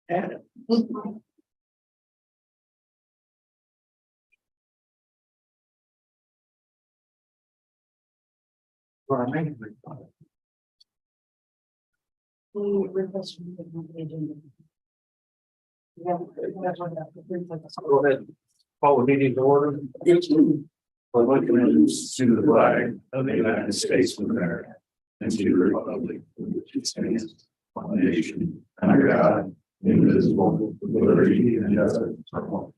And what I mean. We request from the agenda. Yeah, that's what that. Go ahead. Call the meeting to order. I'd like to introduce to the flag of the United States of America and to the republic for which it stands, one nation, under God, indivisible, with liberty and justice for all.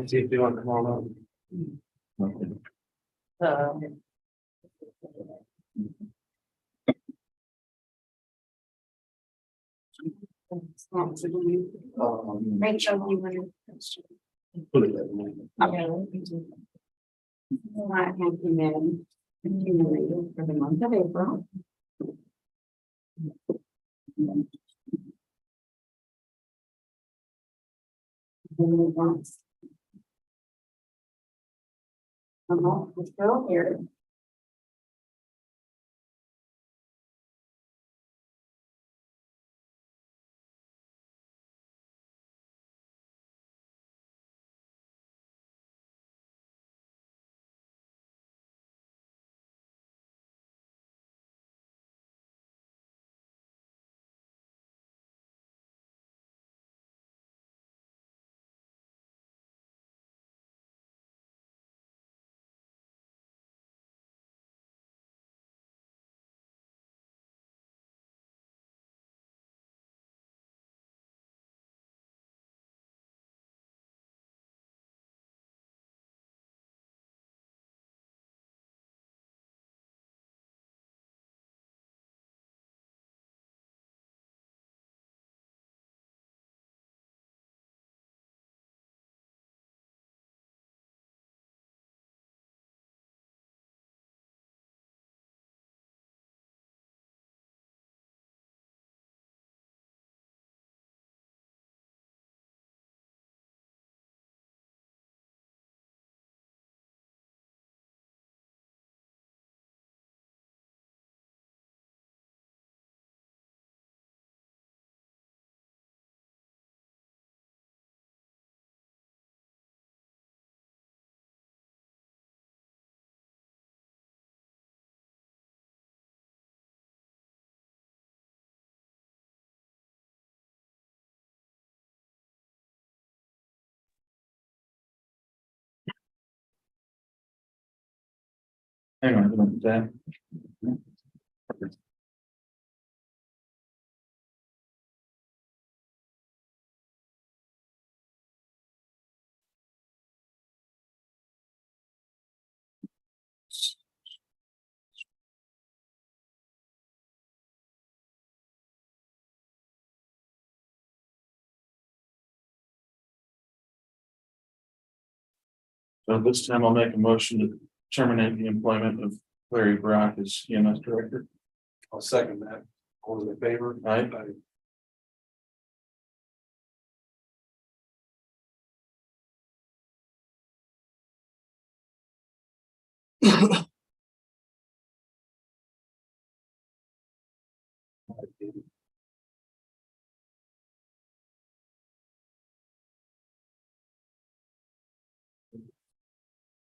See if you want to come on up. Rachel, you want to? Not making them continuing for the month of April. We're still here. Hang on a minute, Dan. So this time I'll make a motion to terminate the employment of Larry Brock as EMS director. I'll second that. All those in favor? Aye.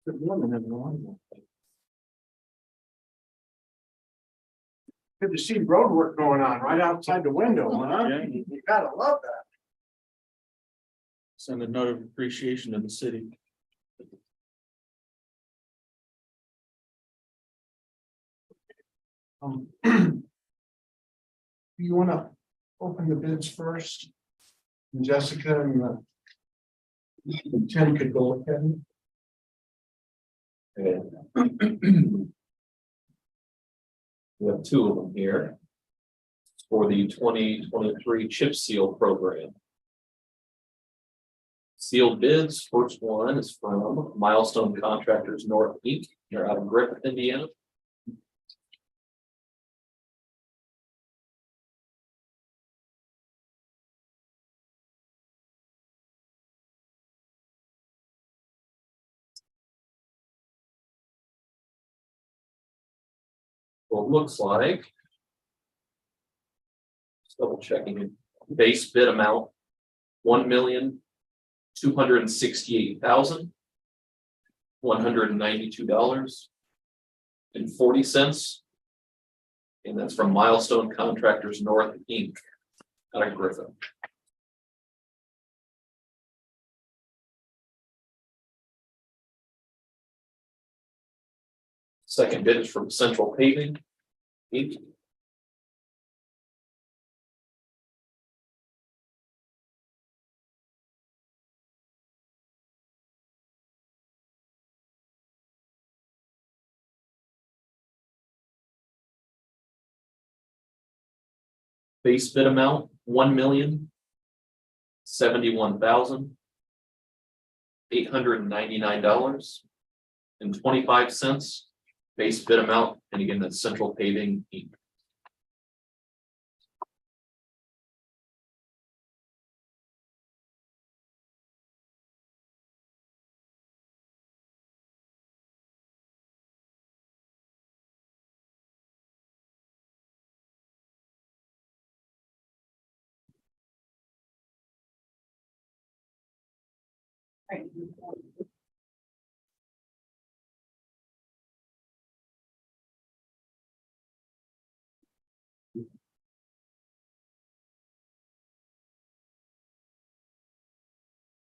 Good morning, everyone. Good to see road work going on right outside the window, huh? Yeah. You gotta love that. Send a note of appreciation to the city. You wanna open the bids first? And Jessica and Tim could go look at them. We have two of them here. For the 2023 chip seal program. Sealed bids, first one is from Milestone Contractors North Inc. They're out of Griffith, Indiana. So it looks like. Just double checking it. Base bid amount, $1,268,192.40. And that's from Milestone Contractors North Inc. Out of Griffin. Second bid is from Central Paving Inc. Base bid amount, $1,071,899.25. Base bid amount, and again, that's Central Paving Inc. Right.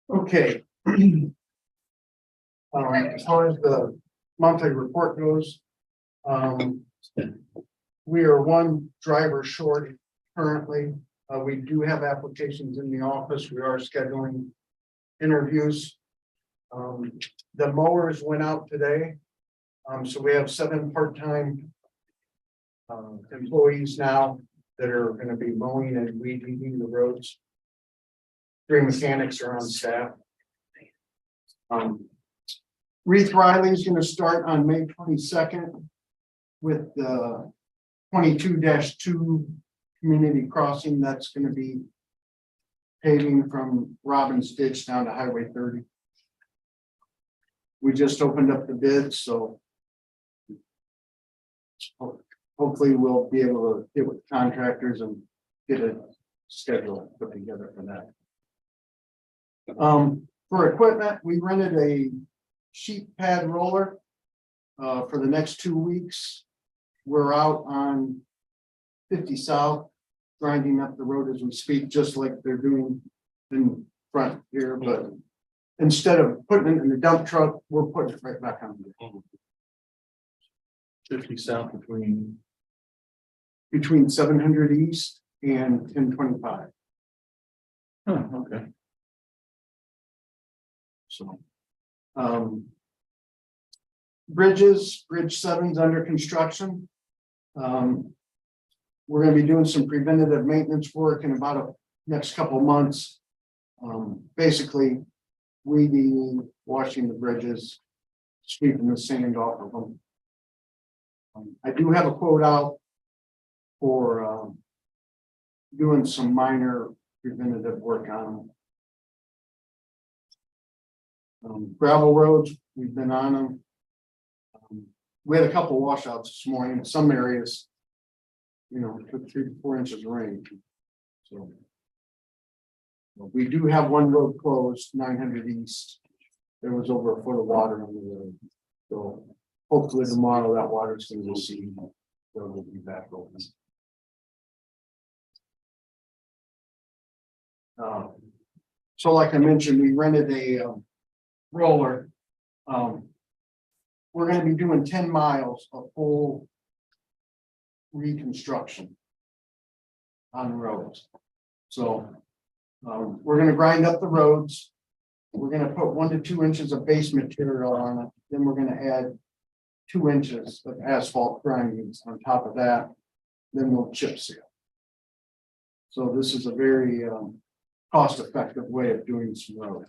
Okay. As far as the monthly report goes, we are one driver short currently. We do have applications in the office. We are scheduling interviews. The mowers went out today. So we have 7 part-time employees now that are going to be mowing and weed eating the roads. 3 mechanics are on staff. Reith Riley is going to start on May 22nd with the 22-2 community crossing. That's going to be paving from Robbins Ditch down to Highway 30. We just opened up the bid, so hopefully we'll be able to get with contractors and get a schedule put together for that. For equipment, we rented a sheet pad roller for the next 2 weeks. We're out on 50 South grinding up the road as we speak, just like they're doing in front here, but instead of putting it in the dump truck, we're putting it right back on. 50 south between. 700 East and 1025. Oh, okay. So, bridge 7's under construction. We're going to be doing some preventative maintenance work in about the next couple months. Basically, weeding, washing the bridges, sweeping the sand off of them. I do have a quote out for doing some minor preventative work on them. Gravel roads, we've been on them. We had a couple washouts this morning in some areas. You know, took 3 to 4 inches of rain. So we do have one road closed, 900 East. There was over 1 foot of water on the road. So hopefully tomorrow that water is going to recede. Road will be back open. So like I mentioned, we rented a roller. We're going to be doing 10 miles of full reconstruction on the roads. So we're going to grind up the roads. We're going to put 1 to 2 inches of base material on it. Then we're going to add 2 inches of asphalt grindings on top of that. Then we'll chip seal. So this is a very cost-effective way of doing some road.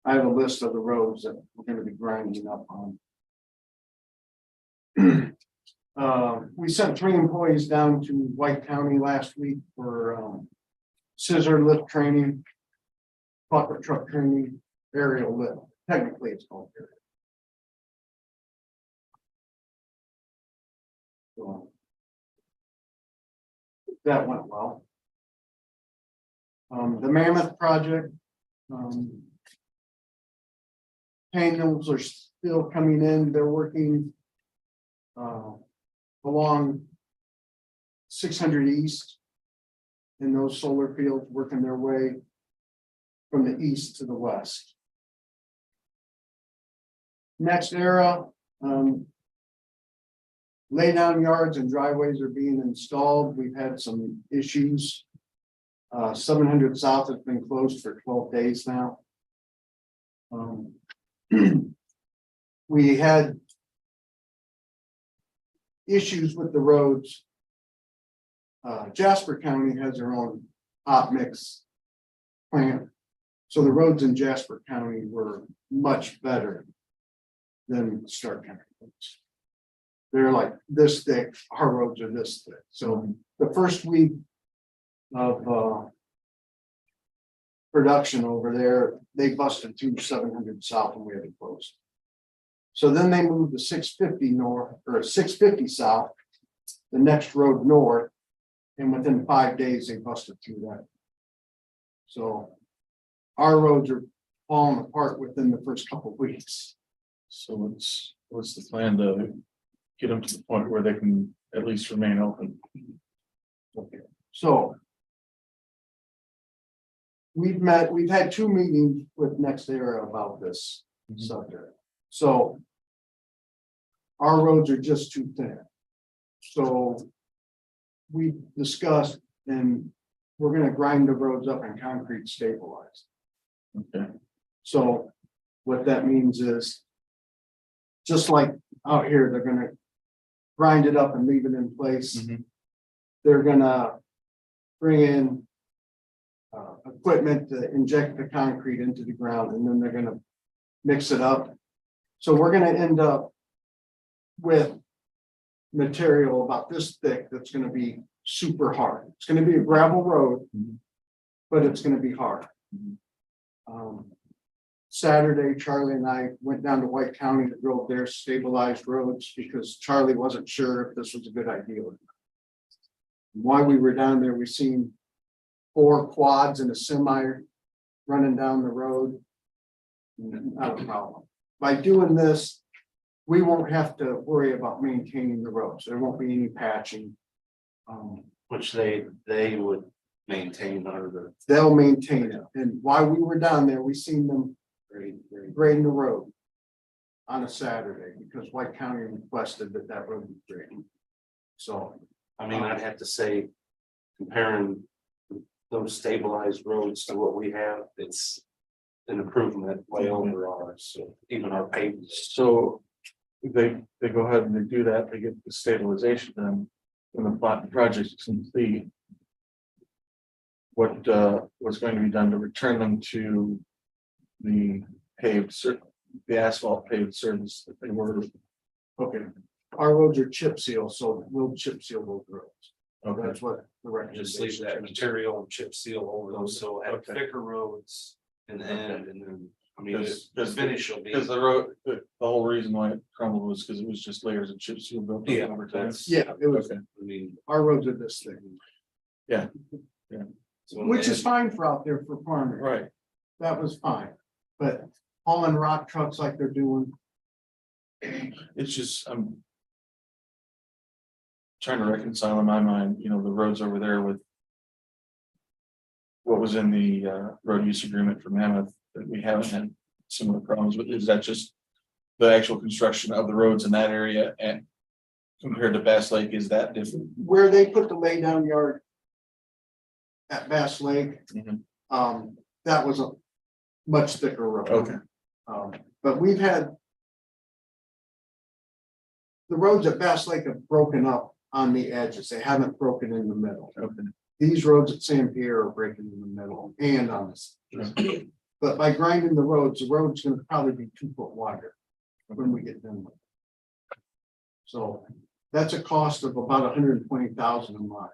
I have a list of the roads that we're going to be grinding up on. We sent 3 employees down to White County last week for scissor lift training, bucket truck training, aerial lift. technically it's called period. So, that went well. The Mammoth project, panels are still coming in, they're working along 600 East in those solar fields, working their way from the east to the west. Next era, lay down yards and driveways are being installed. We've had some issues. 700 South has been closed for 12 days now. We had issues with the roads. Jasper County has their own hot mix plant. So the roads in Jasper County were much better than Stark County roads. They're like this thick, our roads are this thick. So the first week of production over there, they busted through 700 South and we had to close. So then they moved to 650 north or 650 south, the next road north, and within 5 days they busted through that. So our roads are falling apart within the first couple of weeks. So what's the plan to get them to the point where they can at least remain open? Okay, so we've had 2 meetings with Next Era about this subject. So our roads are just too thin. So we discussed and we're gonna grind the roads up and concrete stabilized. Okay, So what that means is just like out here, they're gonna grind it up and leave it in place. Mhm. They're gonna bring in equipment to inject the concrete into the ground and then they're gonna mix it up. So we're gonna end up with material about this thick that's gonna be super hard. It's gonna be a gravel road, Mhm. but it's gonna be hard. Mhm. Saturday, Charlie and I went down to White County to drove their stabilized roads because Charlie wasn't sure if this was a good idea or not. While we were down there, we seen 4 quads and a semi running down the road. Not a problem. By doing this, we won't have to worry about maintaining the roads. There won't be any patching. Which they would maintain under the. They'll maintain it. And while we were down there, we seen them grading the road on a Saturday because White County requested that road be graded. So, I mean, I'd have to say, comparing those stabilized roads to what we have, it's an improvement way over ours, so even our pavement. so they go ahead and they do that, they get the stabilization done, when the project is complete. What's going to be done to return them to the the asphalt paved surface that they were? okay, our roads are chip seal, so we'll chip seal those roads. Okay, That's what the Just leave recommendation that is. material and chip seal over those, so have Okay. thicker roads in the end, and then, I mean, Because- the finish will be. because the road, the whole reason why it crumbled was because it was just layers of chip seal built Yeah, up over time. that's, Yeah, it was, Okay, I mean. our roads are this thing, so in which the is end- fine for out there for farming. right, That was fine, but hauling rock trucks like they're doing, it's just, I'm trying to reconcile in my mind, the roads over there with what was in the road use agreement for Mammoth that we haven't had similar problems with. Is that just the actual construction of the roads in that area and compared to Bass Lake, is that different? where they put the lay down yard at Bass Lake, Mhm. that was a much thicker road. Okay, But we've had the roads at Bass Lake have broken up on the edges. They haven't broken in the middle. okay, These roads at San Pierre are breaking in the middle and on this. But by grinding the road's gonna probably be 2 foot wider when we get done with it. So that's a cost of about 120,000 a month.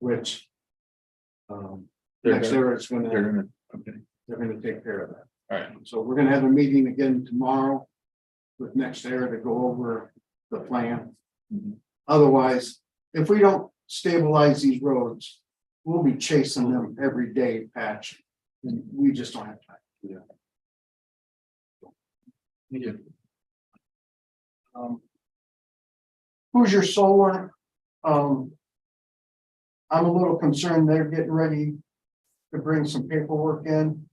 Which They're next gonna- year it's they're gonna, gonna, okay, they're gonna take care of that. All right, So we're gonna have a meeting again tomorrow with NextEra to go over the plan. Mhm. Otherwise, if we don't stabilize these roads, we'll be chasing them every day patch. And we just don't have time. Yeah. Who's your solar? I'm a little concerned they're getting ready to bring some paperwork in.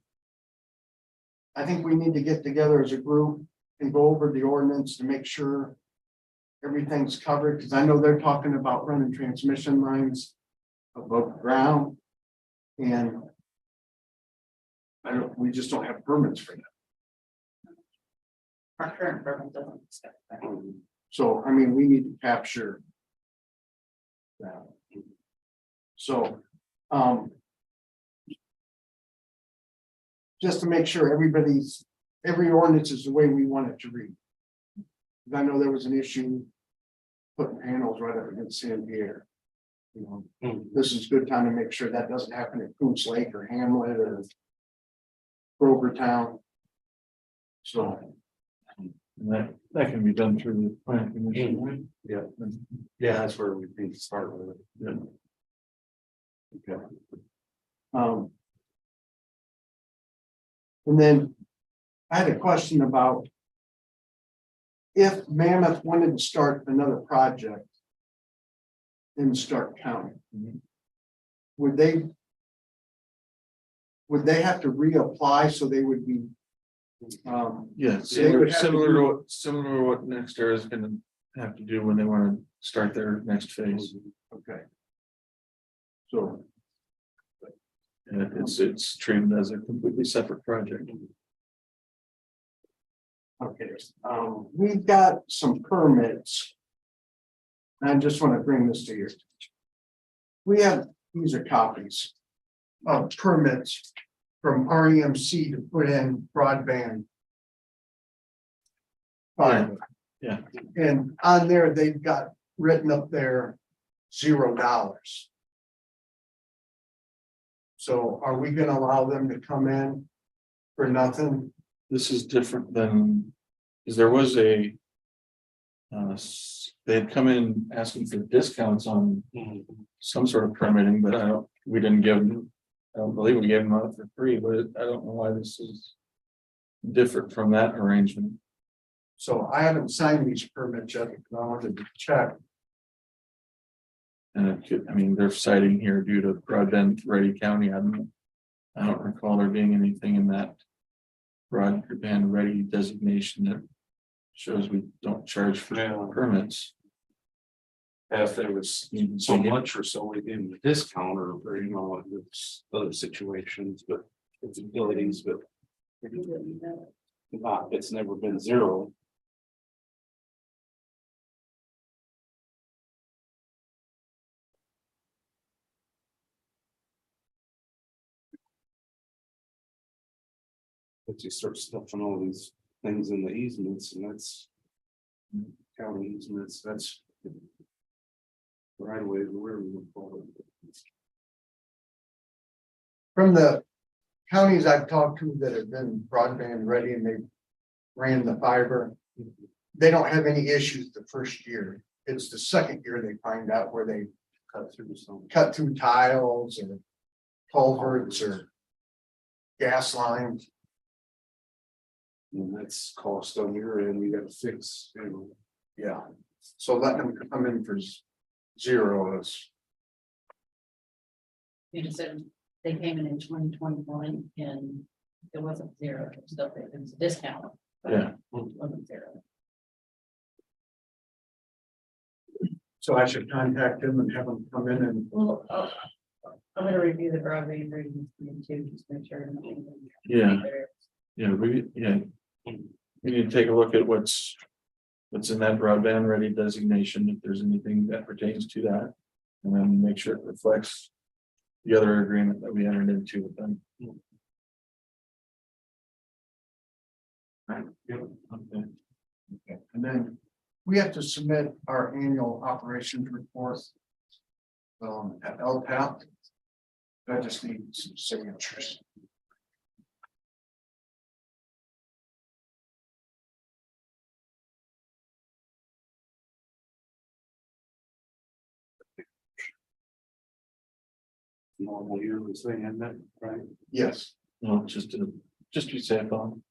I think we need to get together as a group and go over the ordinance to make sure everything's covered, because I know they're talking about running transmission lines above ground. And we just don't have permits for that. Our current permit doesn't expect that. So, I mean, we need to capture that. So, just to make sure every ordinance is the way we want it to read. 'Cause I know there was an issue putting panels right up against San Pierre. You know, this is a good time to make sure that doesn't happen at Coons Lake or Hamlet or Grover Town. So, And that can be done through the plan commission, right? Yeah, yeah, that's where we need to start with it. Yeah. okay. And then I had a question about if Mammoth wanted to start another project in Stark County, would they have to reapply so they would be Yeah, They would have to similar to what NextEra is gonna have to do when they wanna start their next phase. okay. So, And it's treated as a completely separate project. okay, we've got some permits. I just want to bring this to you. These are copies of permits from REMC to put in broadband fiber. Yeah. And on there, they've got written up there $0. So are we gonna allow them to come in for nothing? This is different than, because there was a. They had come in asking for discounts on some sort of permitting, but we didn't give them. I don't believe we gave them out for free, but I don't know why this is. Different from that arrangement. So I haven't signed these permits yet, because I wanted to check. And it could, I mean, they're citing here due to broadband ready county. I don't recall there being anything in that. Broadband ready designation that shows we don't charge for permits. If there was so much or so, we gave them a discount or, you know, there's other situations, but it's abilities, but it's never been zero. But you start stuffing all these things in the easements, and that's county easements, that's right away, where we would call it. From the counties I've talked to that have been broadband ready and they ran the fiber, they don't have any issues the first year. It's the second year they find out where they cut through tiles or culverts or gas lines. And that's cost on your end, you gotta fix, you know. Yeah, so letting them come in for zero is, You just said they came in 2021 and it wasn't zero, it was still, it was a discount. but Yeah. It wasn't zero. so I should contact them and have them come in and, Well, I'm gonna review the broadband readings too, just to make sure. Yeah. Yeah, we need to take a look at what's in that broadband ready designation, if there's anything that pertains to that. And then make sure it reflects the other agreement that we entered into with them. Right, yep, okay. okay, and then we have to submit our annual operations report. At LTAP. I just need some signatures. normal yearly thing, isn't it? Right? Yes. No, just to be safe on.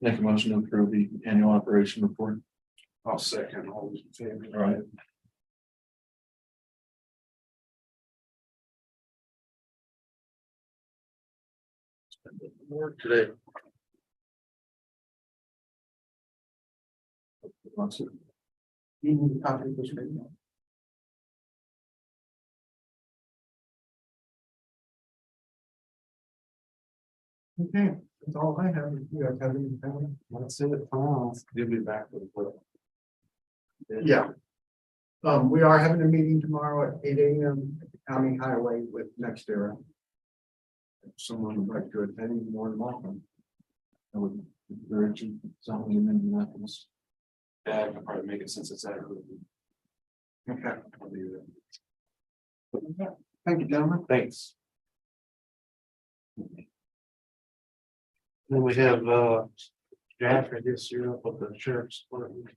Make a motion to approve the annual operation report. I'll second all those in favor. All right. More today. Wants it. Copy this right now. Okay, that's all I have. You guys have anything? That's it. Give me back to the book. Yeah. We are having a meeting tomorrow at 8 AM at the county highway with Next Era. If someone would like to attend, you're more than welcome. I would encourage you, something in Minneapolis. Yeah, I can probably make it since it's at. Okay. I'll do that. Thank you, gentlemen. Thanks. Then we have, Jack, I guess you're up with the sheriff's department.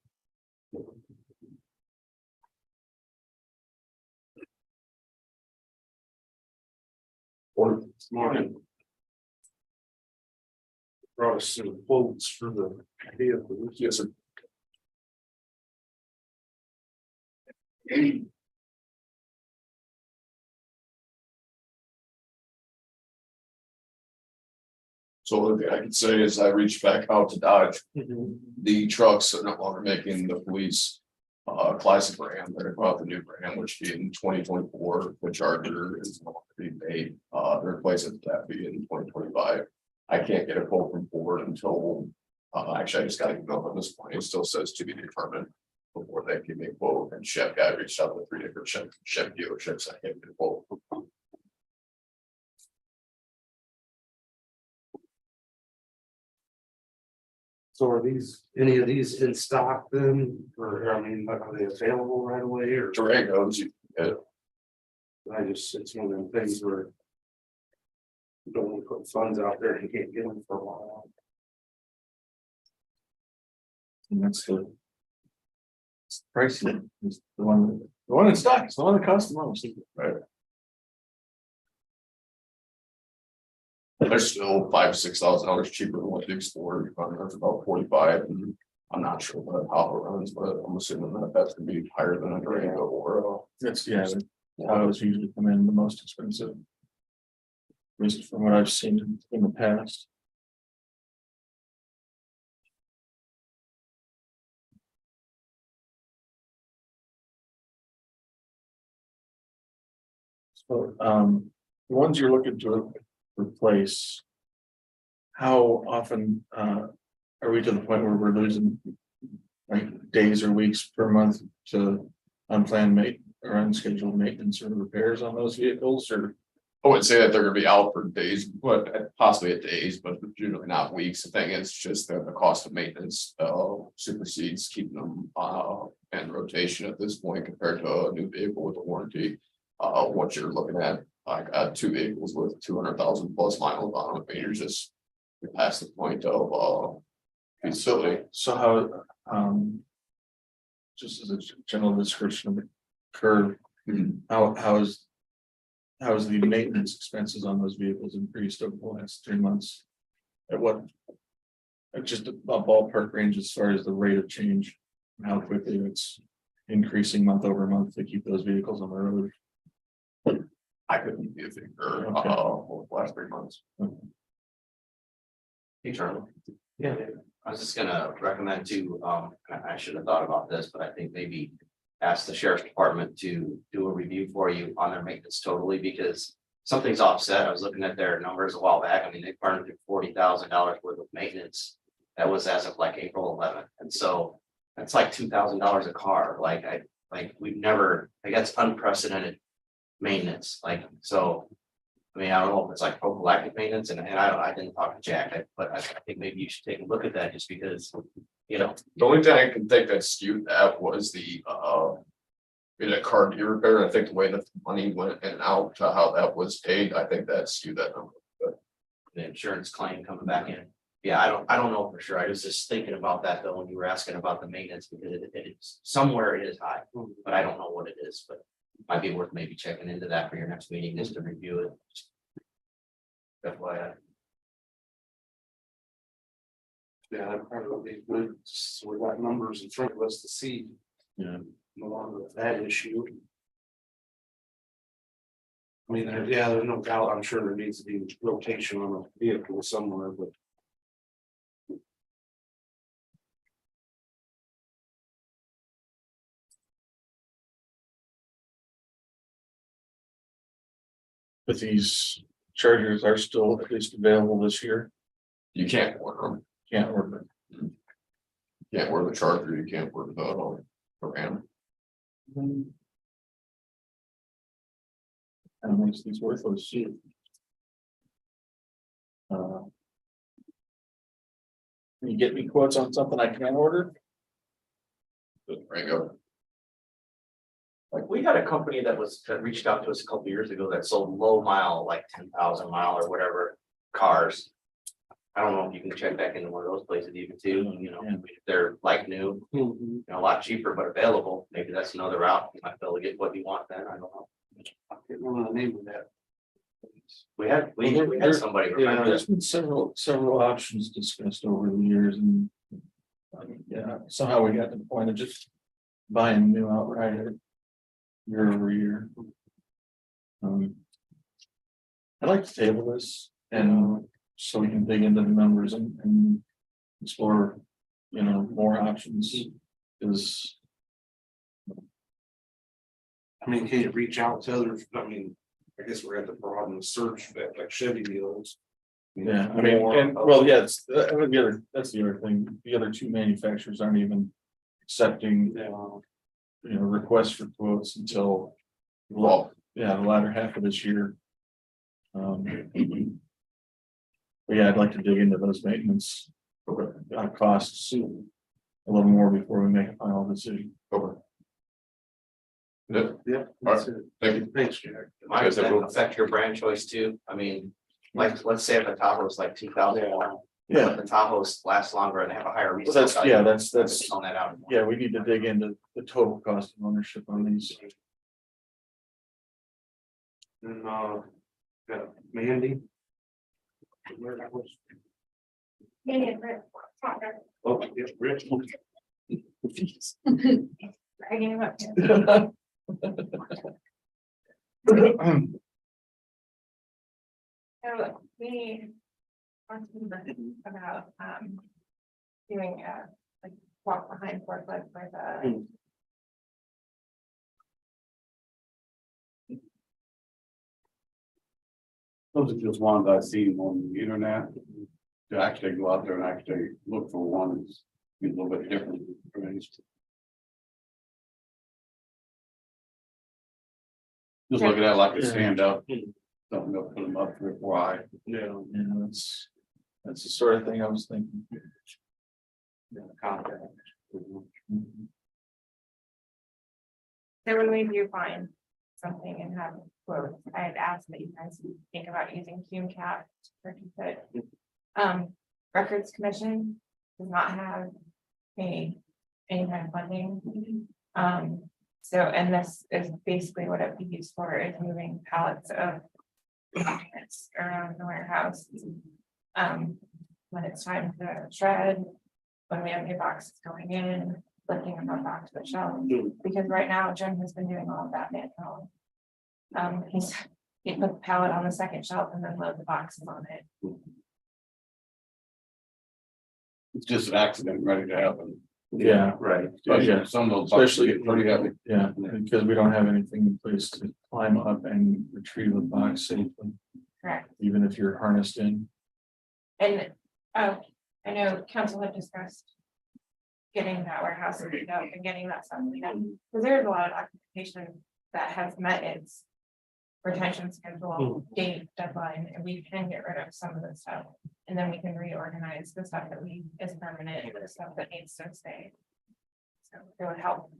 Morning. Brought us some quotes for the vehicle. Yes, sir. So the thing I can say is I reached back out to Dodge. The trucks are no longer making the police classic brand. They're about the new brand, which be in 2024. The Charger is no longer being made. The replacement that be in 2025. I can't get a quote from Ford until actually I just got an email at this point. It still says to be determined before they give me a quote. And Chef guy reached out to 3 different Chef dealerships. I can't get a quote. So are these, any of these in stock then, or I mean, are they available right away or? Durangos, you can get It's one of them things where. You don't want to put funds out there and you can't get them for a while. And that's the. It's pricey, it's the one in stock, it's the one that costs the most. Right. They're still $5,000-6,000 cheaper than what the Explorer. It's about 45. And I'm not sure what how it runs, but I'm assuming that that's gonna be higher than a Durango or It's, yeah, those usually come in the most expensive. At least from what I've seen in the past. So, the ones you're looking to replace. How often, are we to the point where we're losing? Like days or weeks per month to unplanned or unscheduled maintenance or repairs on those vehicles, or? I wouldn't say that they're gonna be out for days, but possibly at days, but generally not weeks. The thing is just that the cost of maintenance supersedes keeping them in rotation at this point compared to a new vehicle with a warranty. What you're looking at, like 2 vehicles with 200,000 plus miles on them, I mean, you're past the point of feasibility. So how, just as a general description of the curve, how's the maintenance expenses on those vehicles increased over the last 3 months? At what? Just a ballpark range as far as the rate of change, and how quickly it's increasing month over month to keep those vehicles on the road. I couldn't be a figure Okay. over the last 3 months. Hey, Charlie, Yeah. I was just gonna recommend to, I should have thought about this, but I think maybe ask the sheriff's department to do a review for you on their maintenance totally, because something's offset. I was looking at their numbers a while back. I mean, they burned through $40,000 worth of maintenance. That was as of like April 11th. And so that's like $2,000 a car. We've never, like, that's unprecedented maintenance. Like, so, I mean, I don't know if it's like prophylactic maintenance, and I didn't talk to Jack, but I think maybe you should take a look at that, just because, you know. The only thing I can think that skewed that was the in a car gear repair. I think the way that the money went in and out to how that was paid, I think that skewed that number. The insurance claim coming back in. Yeah, I don't know for sure. I was just thinking about that though, when you were asking about the maintenance, because it's somewhere it is high, but I don't know what it is, but might be worth maybe checking into that for your next meeting, just to review it. That's why. Yeah, that probably would be good, so we got numbers in front of us to see, Yeah, no longer that issue. I mean, yeah, there's no doubt, I'm sure there needs to be rotation on a vehicle somewhere, but. but these chargers are still at least available this year, You can't order them, can't order. you can't order the charger, you can't order the RAM. Kind of makes these worthless. Can you get me quotes on something I can order? There you go. Like, we had a company that reached out to us a couple years ago that sold low mile, like 10,000 mile or whatever, cars. I don't know if you can check back into one of those places even too, you know, Yeah. if they're like new, you know, a lot cheaper but available, maybe that's another route, you might be able to get what you want then, I don't know. I can't remember the name of that. We had somebody, Yeah, remember there's that? been several options discussed over the years and. Yeah, somehow we got to the point of just buying new outright year over year. I'd like to table this and so we can dig into the numbers and explore, you know, more options. Is, I mean, can you reach out to others, I mean, I guess we're at the broaden the search that like Chevy deals. yeah, I mean, and well, yeah, it's, that's the other thing, the other two manufacturers aren't even accepting, you know, requests for quotes until. Well, Yeah, the latter half of this year. But yeah, I'd like to dig into those maintenance costs a little more before we make a final decision. okay. Yeah, Yeah. Alright. Thank you. Thanks, Jack. Might affect your brand choice too, I mean, like, let's say if the Tahoe's like 2,000 more. Yeah, But the Tahoes last longer and have a higher well, resale. that's, value. yeah, that's, On that out. yeah, we need to dig into the total cost of ownership on these. And got Mandy. Where that was. Oh, yeah, Rich. So we talked about doing a like walk behind forklift with a. Those are just ones I've seen on the internet. To actually go out there and actually look for one is a little bit different. Just look at that like a stand up, something to put them up for why. Yeah. You know, that's the sort of thing I was thinking. Contact. So when we do find something and have quotes, I had asked that you guys think about using Cume Cap to purchase it. Records Commission does not have any kind of funding. So, and this is basically what it would be used for, is moving pallets of documents around the warehouse. When it's time to shred, when we have new boxes going in, lifting them up back to the shelf, because right now Jim has been doing all of that manually. He put the pallet on the second shelf and then load the boxes on it. It's just an accident ready to happen. Yeah, Right. Yeah. Some of those boxes especially, get pretty heavy. yeah, because we don't have anything in place to climb up and retrieve the box safely, Correct. even if you're harnessed in. And, I know council had discussed getting that warehouse cleaned up and getting that stuff cleaned up, because there's a lot of documentation that has met its retention schedule, date, deadline, and we can get rid of some of this stuff. And then we can reorganize the stuff that is permanent and the stuff that needs to stay. So it would help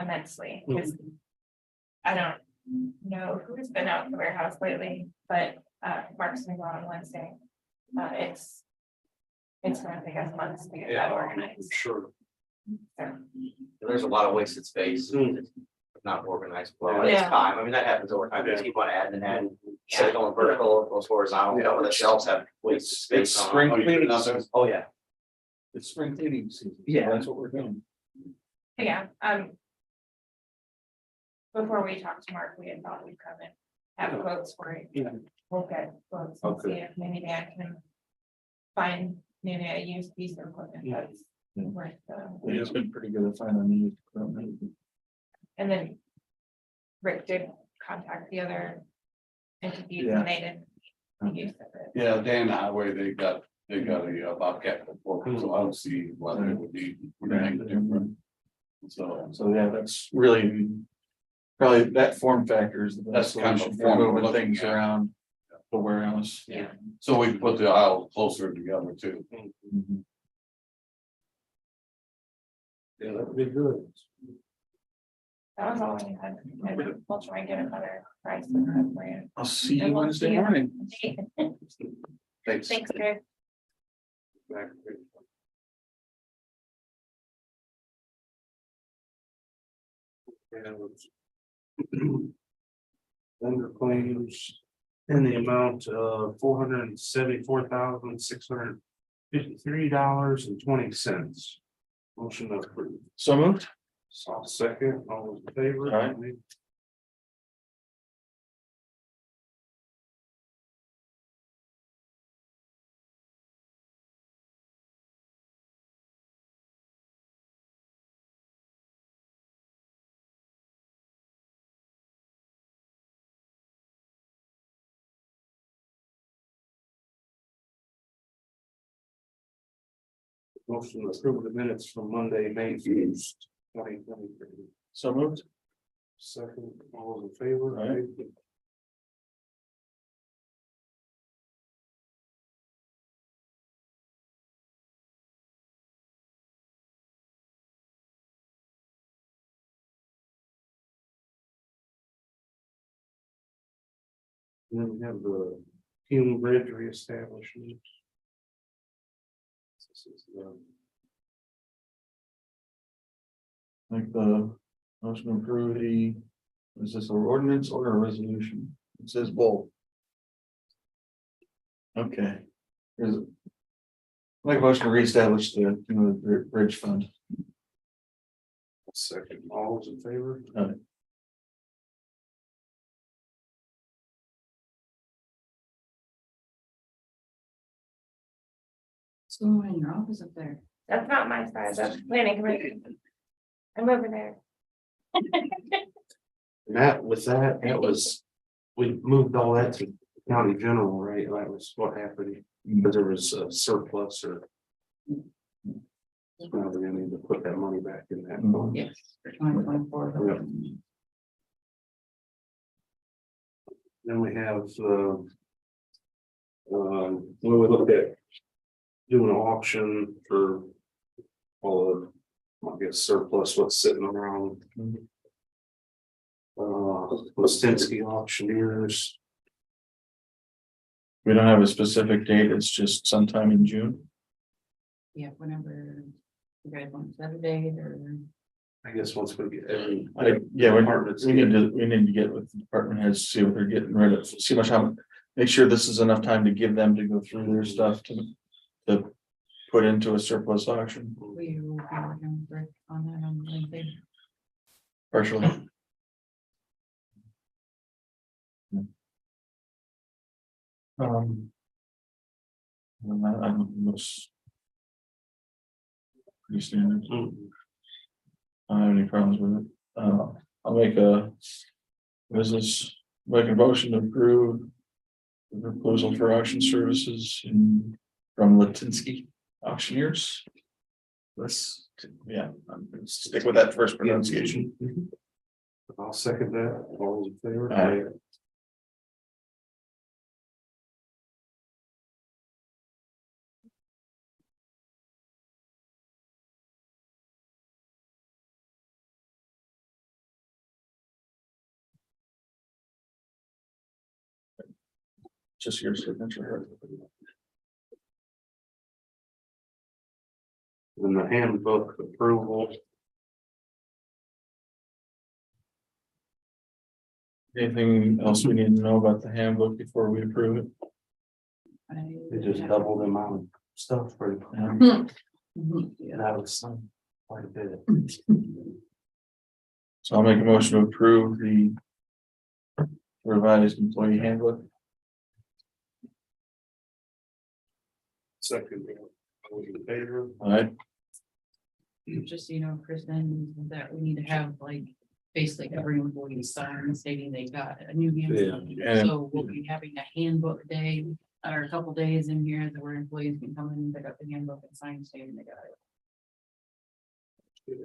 immensely, because I don't know who's been out in the warehouse lately, but Mark's gonna go out on Wednesday. It's gonna take us months to get that organized. Sure. So, There's a lot of wasted space. not organized well, it's Yeah. time, I mean, that happens over time, because you want to add and add, instead of going vertical, it goes horizontal, some of the shelves have waste space on. spring them. cleaning season. Oh, yeah. It's spring cleaning season. so Yeah. That's what we're doing. Yeah, before we talked to Mark, we had thought we'd come and have quotes for it. Yeah. We'll get quotes and see if maybe I can find maybe a used piece of equipment Yeah. that's Yeah. worth It's been pretty good at finding the used equipment. and then Rick did contact the other entities Yeah. and they didn't use it. Yeah, Dan Highway, they got a Bobcat report, so I don't see whether it would be. different. So. So yeah, that's really. Probably that form factor is the best That's kind of solution a for form we're moving looking things at. around. The warehouse. Yeah. So we can put the aisle closer together too. Mhm. Yeah, that'd be good. That was all I had. And we'll try and get a better price for you. I'll see you And we'll Wednesday see you. morning. Thanks. Thanks, Greg. Vendor claims in the amount of $474,653.20. Motion approved. So moved. So second, all those in favor? Aye. Motion to approve the minutes from Monday, May 1st, 2023. So moved. Second, all those in favor? Aye. And then we have the Hume Bridge reestablishment. This is the Like the motion to approve the, is this an ordinance or a resolution? It says both. Okay. Is it? Like a motion to reestablish the, bridge fund. second, all those in favor? Aye. What's going on in your office up there? That's not my side, that's planning commission. I'm over there. And that, with that, that was, we moved all that to county general, right? That was what happened, because there was a surplus or. Now we're gonna need to put that money back in that. fund. Yes, for 2024. Yep. Then we have, when we look at doing an auction for all of, I guess surplus, what's sitting around. Listinsky auctioneers, We don't have a specific date, it's just sometime in June. Yeah, whenever you guys want to set a date or. I guess once we get every. Yeah, Departments we need to get with the department heads, see what they're getting rid of, see much how, make sure this is enough time to give them to go through their stuff to put into a surplus auction We will be working with Rick on that on Wednesday. partially. I'm looks pretty standard. I don't have any problems with it. I'll make a motion to approve the proposal for auction services from Latinsky Auctioneers. Let's, yeah, I'm gonna stick with that first pronunciation. I'll second that, all those in favor? Aye. Just your signature. And the handbook approval. Anything else we need to know about the handbook before we approve it? They just doubled the amount of stuff for, Um, yeah, that was quite a bit. So I'll make a motion to approve the revised employee handbook. Second. In favor? All right, Just so you know, Kristen, that we need to have like basically every employee sign stating they got a new handbook. and So we'll be having a handbook day or a couple days in here that where employees can come in and pick up the handbook and sign stating they got it.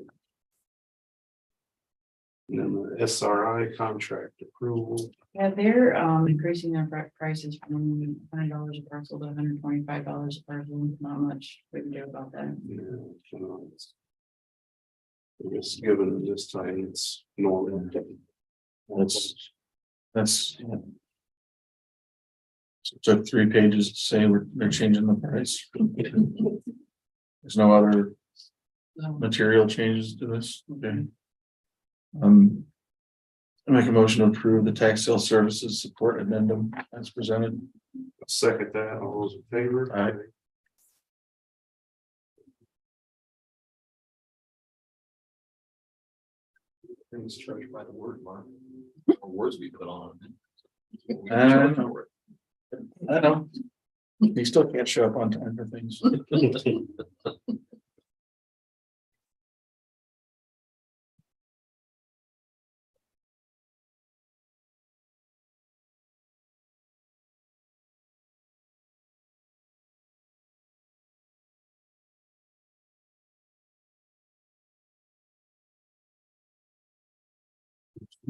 And then the SRI contract approval. Yeah, they're increasing their prices from $100 a parcel to $125 a parcel. Not much we can do about that. Yeah, so it's- I guess given this time, it's normal. that's. So it took 3 pages to say they're changing the price. There's no other material changes to this, okay? I make a motion to approve the tax sale services support addendum as presented. Second that, all those in favor? Aye. Things charged by the word, Mark. Or words we put on. it. We I charge know. for it. I know. You still can't show up on time for things.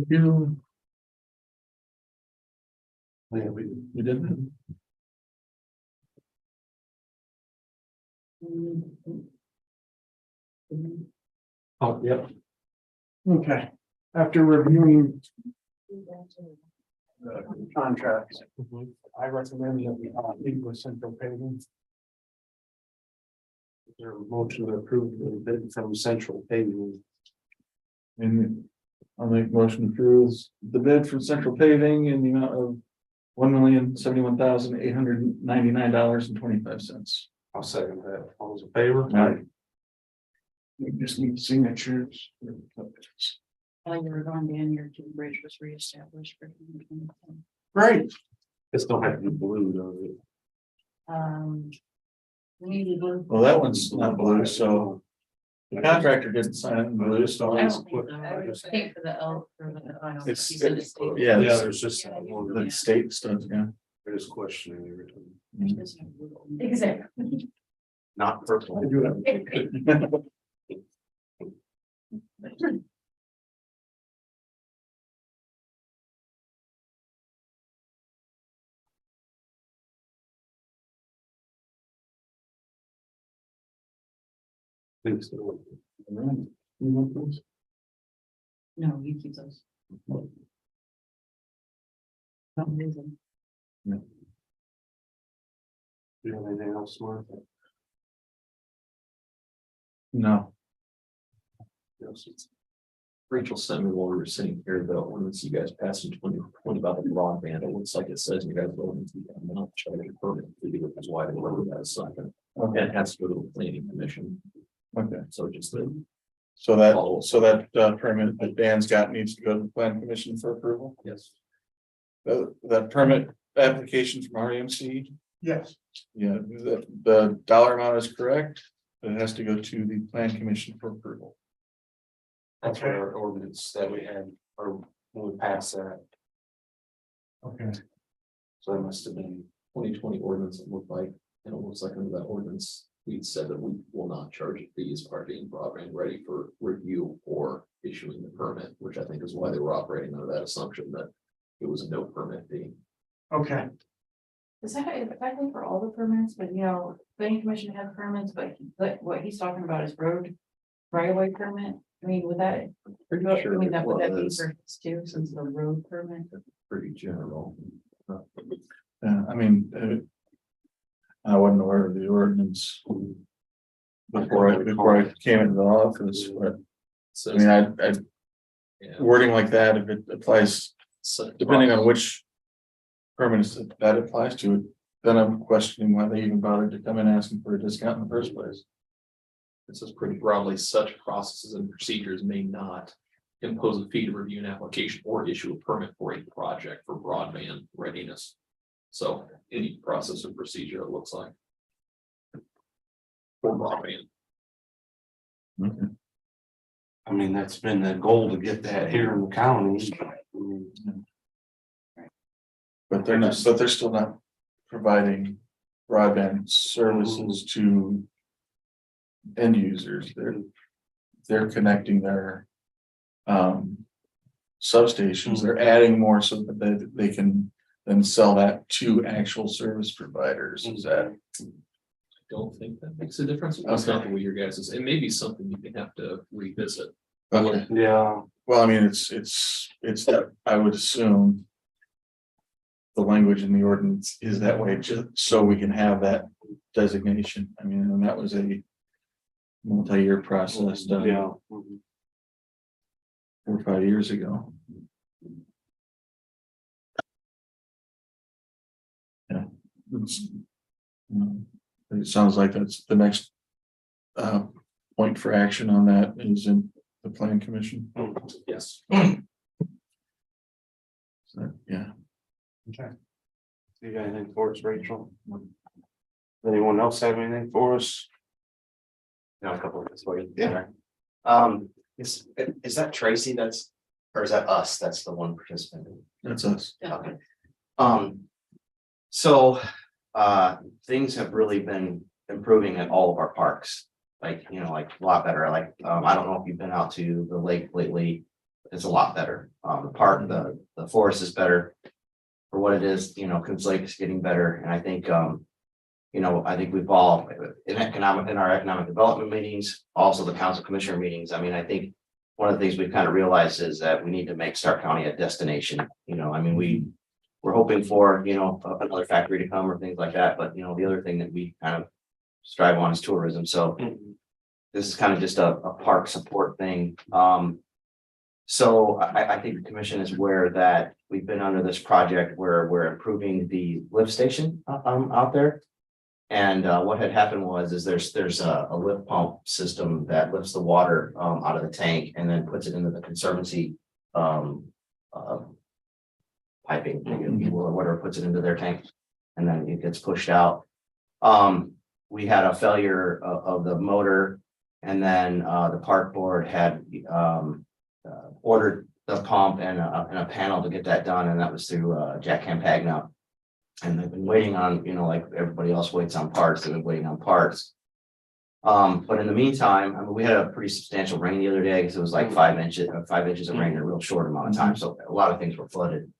You. Yeah, we did that. Oh, yep. Okay, after reviewing the contracts, I recommend that we leave with Central Paving. Is there a motion to approve the bid from Central Paving? And I'll make a motion to approve the bid from Central Paving in the amount of $1,071,899.25. I'll second that. All those in favor? Aye. We just need signatures. While you were gone, Dan, your two bridge was reestablished for 2020. Great. This don't have to be blue, does it? We need to go. Well, that one's not blue, so the contractor didn't sign it in blue, so I it's, don't think so. I think for the L, for the. It's- he said it's- yeah, Yeah, there's there's just that one. the state stuff, yeah. They're just questioning everything. Exactly. Not purple. Think so. You want those? No, you keep those. Amazing. Do you have anything else, Martha? No, Yes, it's- Rachel sent me while we were sitting here, the ordinance you guys passed in 2020 about the broadband, it looks like it says you guys don't need to be not charging a permit to do it, is why they wrote that second. And it has to go to the planning commission, okay, so just the, so that permit that Dan's got needs to go to the plan commission for approval. yes. That permit application from REMC, Yes. yeah, the dollar amount is correct, but it has to go to the plan commission for approval. That's what our ordinance that we had, or when we passed that, Okay. so that must have been. 2020 ordinance, it looked like, and it looks like under that ordinance, we said that we will not charge a fee as part of being broadband ready for review or issuing the permit, which I think is why they were operating under that assumption that it was a no permit fee. Okay, Is that effective for all the permits? But you know, planning commission has permits, but what he's talking about is road right of way permit. I mean, would that, Pretty I sure mean, it that would that be was for this too, since the road permit? pretty general. Yeah, I mean, I wasn't aware of the ordinance. Before I came into the office, but So I mean, I yeah, wording like that, if it applies depending on which permits that applies to, then I'm questioning why they even bothered to come in asking for a discount in the first place. It says pretty broadly, such processes and procedures may not impose a fee to review an application or issue a permit for a project for broadband readiness. So any process or procedure, it looks like. For broadband. Okay. I mean, that's been the goal to get that here in the county. I mean, But they're not, but they're still not providing broadband services to end users. They're connecting their substations. They're adding more so that they can then sell that to actual service providers. Is that? Don't think that makes a difference. That's not the way your guys is. It may be something you can have to revisit. Okay. Yeah, Well, I mean, it's that I would assume. The language in the ordinance is that way, just so we can have that designation. I mean, and that was a multi-year process done yeah. 4 or 5 years ago. Yeah. It sounds like that's the next point for action on that is in the plan commission. Yes. So, yeah. Okay. You got anything for us, Rachel? Anyone else have anything for us? Got a couple of minutes for you. Is that Tracy that's, or is that us? That's the one participant? That's us. Okay. So, things have really been improving at all of our parks. Like, you know, like a lot better. Like, I don't know if you've been out to the lake lately. It's a lot better. The park, the forest is better for what it is, you know, Coops Lake is getting better. And I think, you know, I think we've all in our economic development meetings, also the council commissioner meetings. I mean, I think one of the things we've kind of realized is that we need to make Stark County a destination. You know, I mean, we're hoping for, you know, another factory to come or things like that. But, you know, the other thing that we kind of strive on is tourism. So this is kind of just a park support thing. So I think the commission is aware that we've been under this project where we're improving the lift station out there. And what had happened was there's a lift pump system that lifts the water out of the tank and then puts it into the conservancy piping, or whatever, puts it into their tank, and then it gets pushed out. We had a failure of the motor, and then the park board had ordered the pump and a panel to get that done, and that was through Jack Campagna. And they've been waiting on, you know, like everybody else waits on parts, they've been waiting on parts. But in the meantime, I mean, we had a pretty substantial rain the other day, because it was like 5 inches of rain in a real short amount of time, so a lot of things were flooded.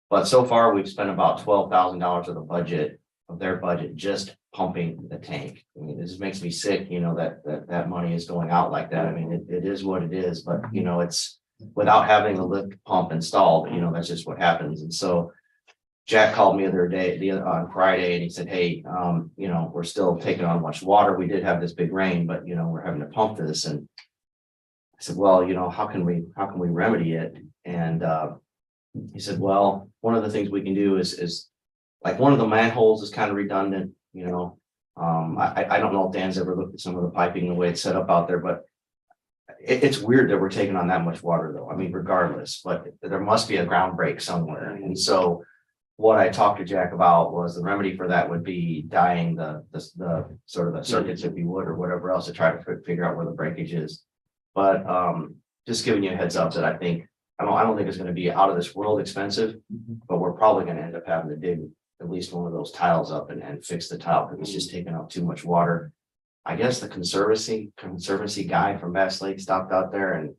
But so far, we've spent about $12,000 of their budget just pumping the tank. I mean, this makes me sick, you know, that money is going out like that. I mean, it is what it is, but you know, it's without having a lift pump installed, you know, that's just what happens. And so Jack called me on Friday, and he said, hey, you know, we're still taking on much water. We did have this big rain, but you know, we're having to pump this. And I said, well, you know, how can we remedy it? And he said, well, one of the things we can do is like one of the manholes is kind of redundant, you know. I don't know if Dan's ever looked at some of the piping, the way it's set up out there, but it's weird that we're taking on that much water though. I mean, regardless, but there must be a ground break somewhere. And so what I talked to Jack about was the remedy for that would be dyeing the sort of the circuits, if you would, or whatever else, to try to figure out where the breakage is. But just giving you a heads up that I don't think it's going to be out of this world expensive, but we're probably going to end up having to dig at least one of those tiles up and fix the tile, because it's just taking up too much water. I guess the conservancy guy from Bass Lake stopped out there, and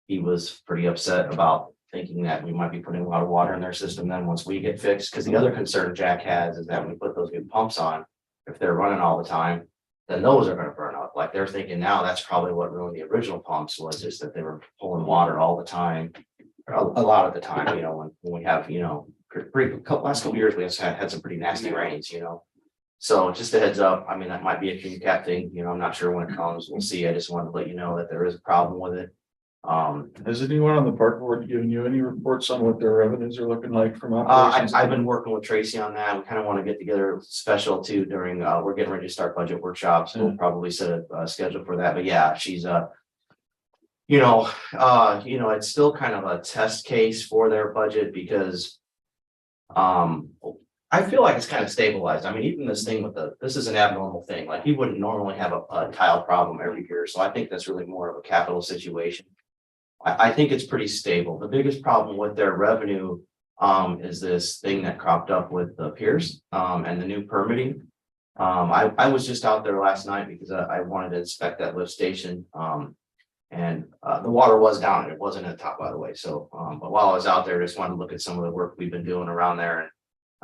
he was pretty upset about thinking that we might be putting a lot of water in their system then once we get fixed. Because the other concern Jack has is that when we put those new pumps on, if they're running all the time, then those are going to burn up. Like they're thinking now that's probably what ruined the original pumps, was just that they were pulling water all the time, or a lot of the time, you know, when we have, you know, last couple of years we had some pretty nasty rains, you know. So just a heads up. I mean, that might be a King Cat thing, you know, I'm not sure when it comes, we'll see. I just wanted to let you know that there is a problem with it. Has anyone on the park board given you any reports on what their revenues are looking like from I've operations? been working with Tracy on that. We kind of want to get together special too during, we're getting ready to start budget workshops. We'll probably set a schedule for that, but yeah, she's it's still kind of a test case for their budget because I feel like it's kind of stabilized. I mean, even this thing with this is an abnormal thing. Like he wouldn't normally have a tile problem every year. So I think that's really more of a capital situation. I think it's pretty stable. The biggest problem with their revenue is this thing that cropped up with the piers and the new permitting. I was just out there last night because I wanted to inspect that lift station. And the water was down. It wasn't at the top, by the way. So, but while I was out there, I just wanted to look at some of the work we've been doing around there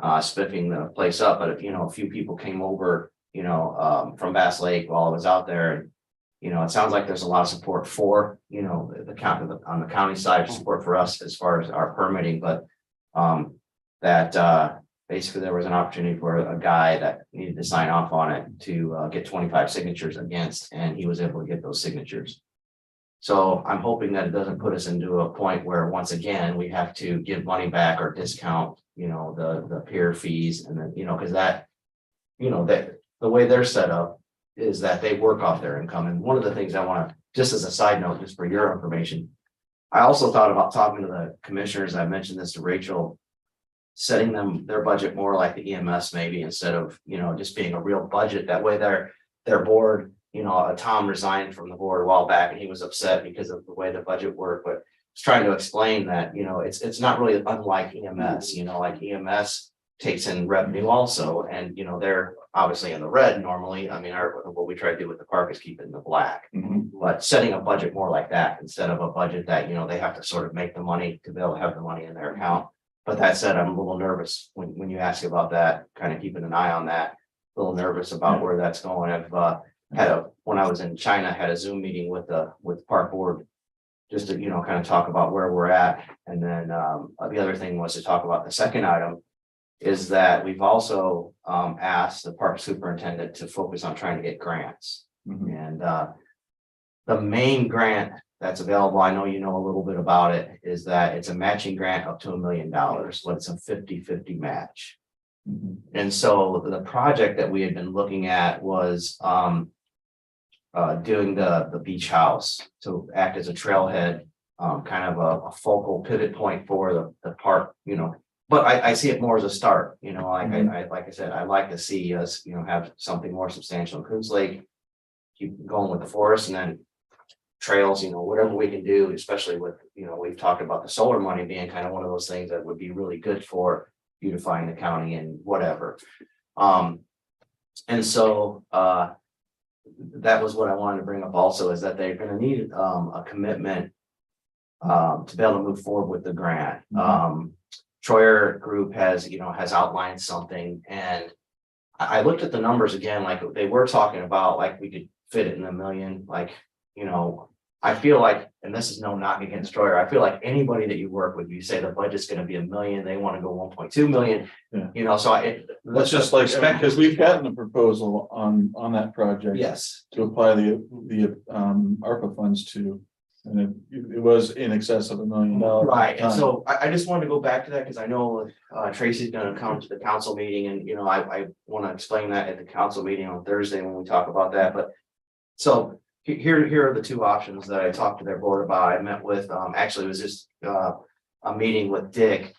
and spiffing the place up. But a few people came over, from Bass Lake while I was out there. And, it sounds like there's a lot of support for, the county on the county side, support for us as far as our permitting, but basically there was an opportunity for a guy that needed to sign off on it to get 25 signatures against, and he was able to get those signatures. So I'm hoping that it doesn't put us into a point where once again, we have to give money back or discount, the pier fees and then, because that the way they're set up is that they work off their income. And one of the things I want to, just as a side note, just for your information, I also thought about talking to the commissioners. I mentioned this to Rachel, setting them their budget more like the EMS maybe instead of, just being a real budget. That way their board, Tom resigned from the board a while back and he was upset because of the way the budget worked, but I was trying to explain that, it's not really unlike EMS, like EMS takes in revenue also. And, they're obviously in the red normally. I mean, what we try to do with the park is keep it in the black, but setting a budget more like that instead of a budget that, they have to sort of make the money to be able to have the money in their account. But that said, I'm a little nervous when you ask about that, kind of keeping an eye on that, a little nervous about where that's going. I've when I was in China, had a Zoom meeting with the park board just to, kind of talk about where we're at. And then the other thing was to talk about the second item is that we've also asked the park superintendent to focus on trying to get grants. And the main grant that's available, I know you know a little bit about it, is that it's a matching grant up to $1 million, but it's a 50-50 match. And so the project that we had been looking at was doing the beach house to act as a trailhead, kind of a focal pivot point for the park, but I see it more as a start, like I said, I like to see us, have something more substantial in Coons Lake, keep going with the forest and then trails, whatever we can do, especially with, we've talked about the solar money being kind of one of those things that would be really good for beautifying the county and whatever. And so that was what I wanted to bring up also, is that they're going to need a commitment to be able to move forward with the grant. Troyer Group has outlined something, and I looked at the numbers again, like they were talking about, like we could fit it in $1 million, like, I feel like, and this is no knock against Troyer, I feel like anybody that you work with, you say the budget's going to be $1 million, they want to go 1.2 million, so That's just like, because we've gotten a proposal on that project. Yes. To apply the ARPA funds to, and it was in excess of $1 million. Right, and so I just wanted to go back to that because I know Tracy's gonna come to the council meeting and, I want to explain that at the council meeting on Thursday when we talk about that, but so here are the two options that I talked to their board about. I met with, actually it was just a meeting with Dick,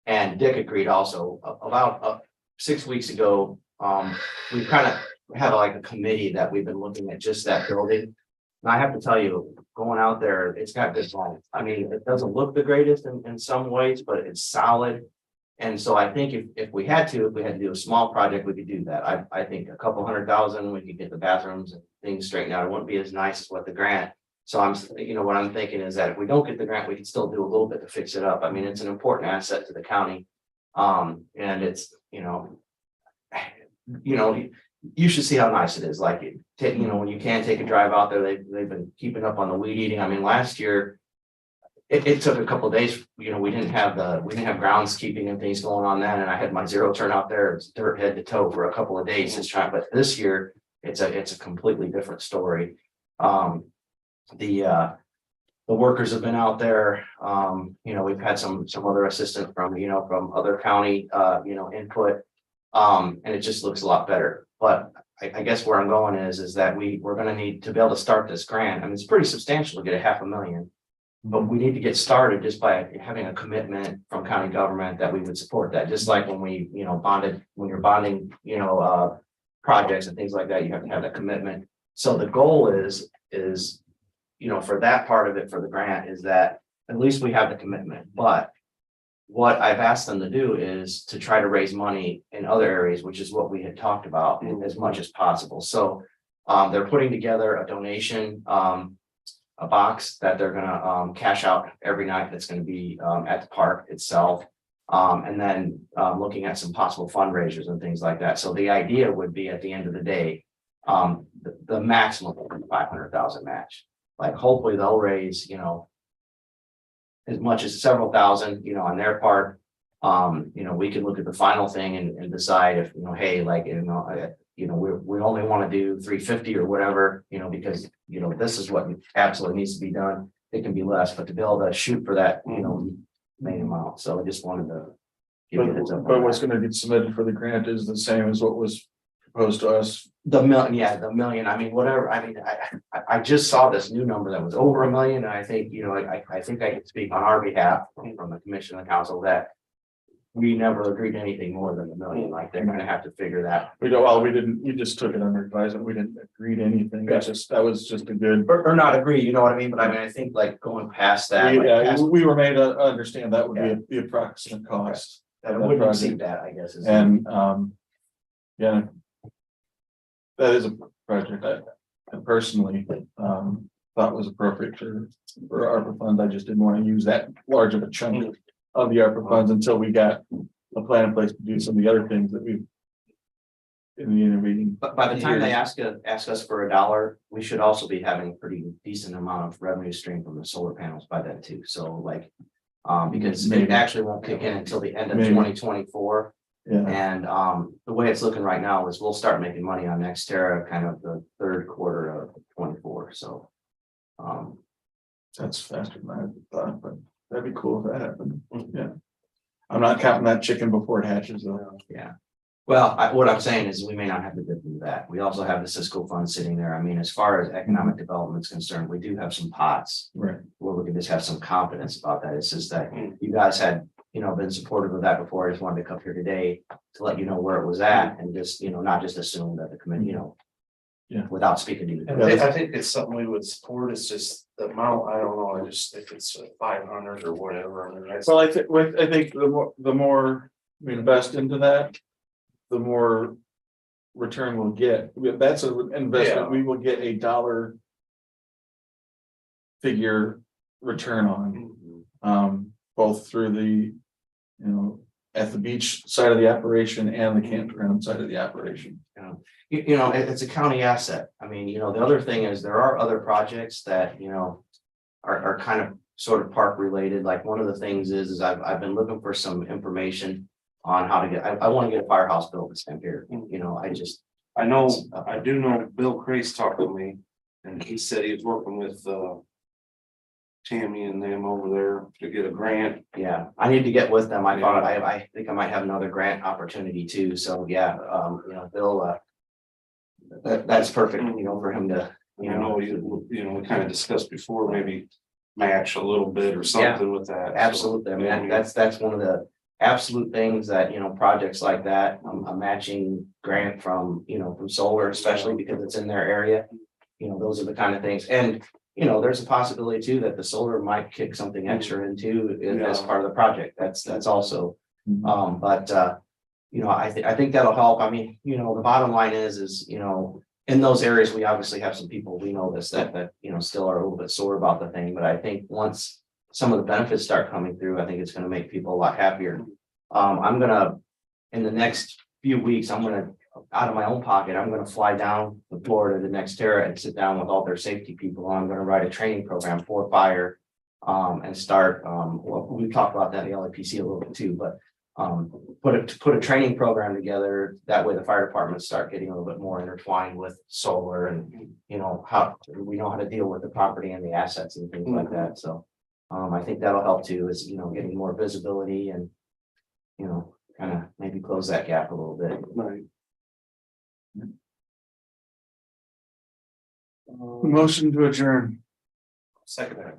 and Dick agreed also. About 6 weeks ago, we kind of have like a committee that we've been looking at just that building. And I have to tell you, going out there, it's got good volume. I mean, it doesn't look the greatest in some ways, but it's solid. And so I think if we had to do a small project, we could do that. I think a couple $100,000, we could get the bathrooms and things straightened out. It wouldn't be as nice as what the grant. So what I'm thinking is that if we don't get the grant, we can still do a little bit to fix it up. I mean, it's an important asset to the county. And it's, you should see how nice it is. Like, when you can take a drive out there, they've been keeping up on the weed eating. I mean, last year, it took a couple of days, we didn't have groundskeeping and things going on then. And I had my zero turn out there, it's dirt head to toe for a couple of days just trying, but this year it's a completely different story. The the workers have been out there, we've had some other assistance from, from other county, input. And it just looks a lot better, but I guess where I'm going is that we're gonna need to be able to start this grant. I mean, it's pretty substantial to get $500,000. But we need to get started just by having a commitment from county government that we would support that, just like when we, bonded, when you're bonding, projects and things like that, you have to have that commitment. So the goal is, for that part of it, for the grant, is that at least we have the commitment, but what I've asked them to do is to try to raise money in other areas, which is what we had talked about as much as possible. So they're putting together a donation, a box that they're gonna cash out every night that's gonna be at the park itself. And then looking at some possible fundraisers and things like that. So the idea would be at the end of the day, the maximum 500,000 match. Like hopefully they'll raise, as much as several thousand, on their part. We can look at the final thing and decide if, hey, like, we only want to do 350 or whatever, because, this is what absolutely needs to be done. It can be less, but to be able to shoot for that, main amount. So I just wanted to give you a heads up. But what's gonna get submitted for the grant is the same as what was proposed to us. The million, I mean, whatever, I mean, I just saw this new number that was over $1 million, and I think, I think I can speak on our behalf from the commission and the council that we never agreed to anything more than $1 million, like they're gonna have to figure that. We just took it under advisement. We didn't agree to anything. That was just a good. Or not agree, you know what I mean, but I mean, I think like going past that. like, Yeah, past- we were made to understand that would be the approximate cost. That of wouldn't project. exceed that, I guess. And, yeah. That is a project I personally, thought was appropriate for ARPA funds. I just didn't want to use that large of a chunk of the ARPA funds until we got a plan in place to do some of the other things that we've in the intervening. But by the time they ask us for $1, we should also be having a pretty decent amount of revenue stream from the solar panels by then too. So like, because it Maybe. actually won't kick in until the end of Maybe. 2024. Yeah, And the way it's looking right now is we'll start making money on Nextera kind of the third quarter of 24. So that's faster than I thought, but that'd be cool if that happened. Yeah. I'm not counting that chicken before it hatches though. yeah. Well, what I'm saying is we may not have to do that. We also have the Cisco fund sitting there. I mean, as far as economic development is concerned, we do have some pots Right. where we can just have some confidence about that. It's just that you guys had, been supportive of that before. I just wanted to come here today to let you know where it was at and just, not just assume that the committee, Yeah. without speaking to you. I think it's something we would support. It's just the amount, I don't know, if it's 500 or whatever. I mean, that's. Well, I think the more we invest into that, the more return we'll get. That's an investment we will get a dollar figure return on, both through the, at the beach side of the operation and the campground side of the operation. It's a county asset. I mean, the other thing is there are other projects that, are kind of sort of park related. Like one of the things is I've been looking for some information on how to get, I want to get a firehouse built in St. Pierre. I do know Bill Crace talked to me and he said he was working with Tammy and them over there to get a grant. Yeah, I need to get with them. I think I might have another grant opportunity too. So yeah, Bill, that's perfect, for him to, I know we kind of discussed before, maybe match a little bit or something with that. absolutely. I mean, that's one of the absolute things that, projects like that, a matching grant from, from solar, especially because it's in their area. Those are the kind of things. And, there's a possibility too that the solar might kick something extra into as part of the project. That's also, I think that'll help. I mean, the bottom line is, in those areas, we obviously have some people, we know this, that, still are a little bit sore about the thing, but I think once some of the benefits start coming through, I think it's gonna make people a lot happier. In the next few weeks, I'm gonna, out of my own pocket, I'm gonna fly down to Florida to Nextera and sit down with all their safety people. I'm gonna write a training program for fire, and start, well, we talked about that in the LAPC a little bit too, but put a training program together. That way the fire departments start getting a little bit more intertwined with solar and, you know, how we know how to deal with the property and the assets and things like that. So I think that'll help too, is, you know, getting more visibility and, you know, kind of maybe close that gap a little bit. Right. Motion to adjourn. Second.